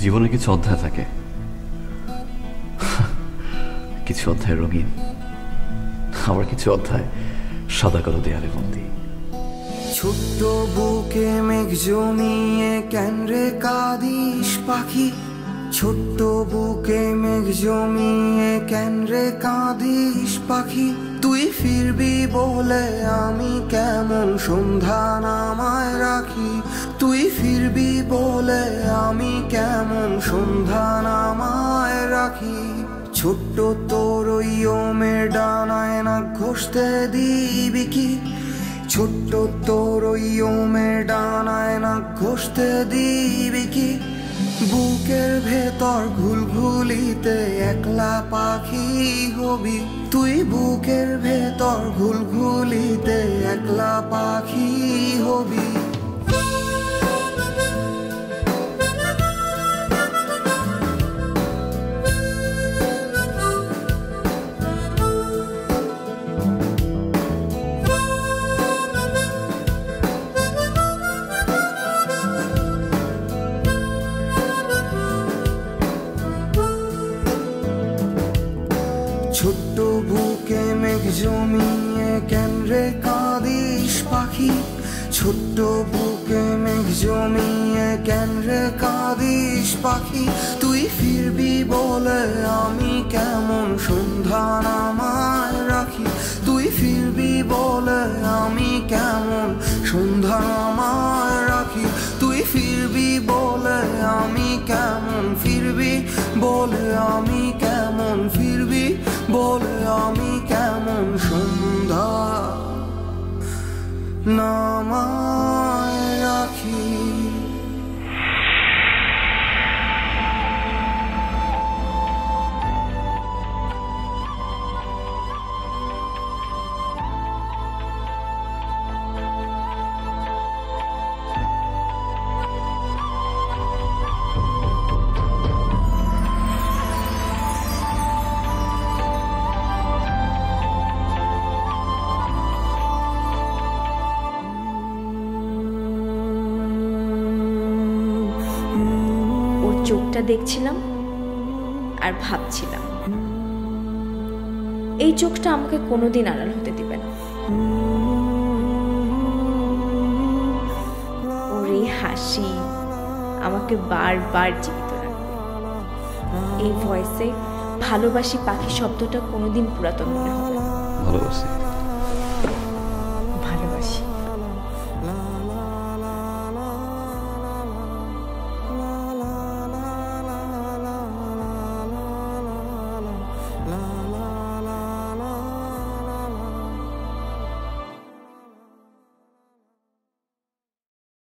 জীবনে কিছু অধ্যায় থাকে, কিছু অধ্যায় রঙিন, আবার কিছু অধ্যায় সাদা কালো দেয়ালে বন্দি। ছোট্ট বুকে মেঘ জমিয়ে কেন রে কাঁদিস পাখি, ছোট্ট বুকে মেঘ জমিয়ে কেন রে কাঁদিস পাখি। তুই ফিরবি বলে আমি কেমন সন্ধ্যা নামায় রাখি, তুই ফিরবি বলে আমি কেমন সন্ধ্যা নামায় রাখি। ছোট্ট তোর ওই ওমের ডানায় না ঘষতে দিবি কি, ছোট্ট তোর ওই ওমের ডানায় না ঘষতে দিবি কি। বুকের ভেতর ঘুলঘুলিতে একলা পাখি হবি, তুই বুকের ভেতর ঘুলঘুলিতে একলা পাখি হবি। ছোট্ট বুকে মেঘ জমিয়ে কেন রে কাঁদিস পাখি, ছোট্ট বুকে মেঘ জমিয়ে কেন রে কাঁদিস পাখি। তুই ফিরবি বলে আমি কেমন সন্ধ্যা নামায় রাখি, তুই ফিরবি বলে আমি কেমন সন্ধ্যা নামায় রাখি। তুই ফিরবি বলে আমি কেমন ফিরবি বলে আমি কেমন ফিরবি বলে আমি কেমন সন্ধ্যা নামায় রাখি। চোখটা দেখছিলাম আর ভাবছিলাম এই চোখটা আমাকে কোনোদিন আড়াল হতে দিবে না। ওর এই হাসি আমাকে বারবার জীবিত রাখবে। এই ভয়েসে ভালোবাসি পাখি শব্দটা কোনোদিন পুরাতন মনে হবে না। ভালোবাসি।